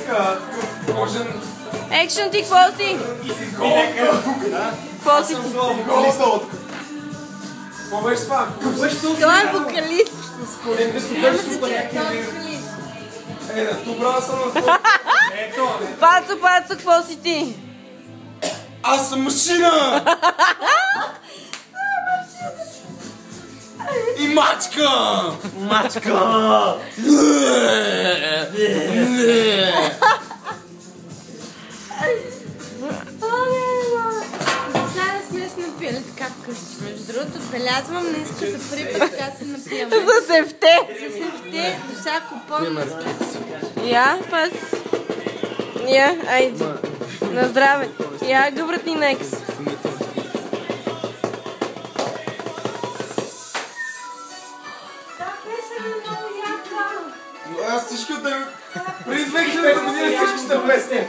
маска, такъв кожен... Екшън, ти какво си? И си голка тук, да? Какво си ти? Какво беше това? Той е вокалист. Добра съм на това. Пацо, какво си ти? Аз съм машина! И мачка! Мачка! Сега сме се напили така вкъщи. Между другото, отбелязвам днес за първи път така се напиваме. За севте! За севте, до всяко пълно. Я, пас. Я, айде. На здраве. Я, гъбрат ни некс. Аз всичко да... Преди 2000 година всички са песни.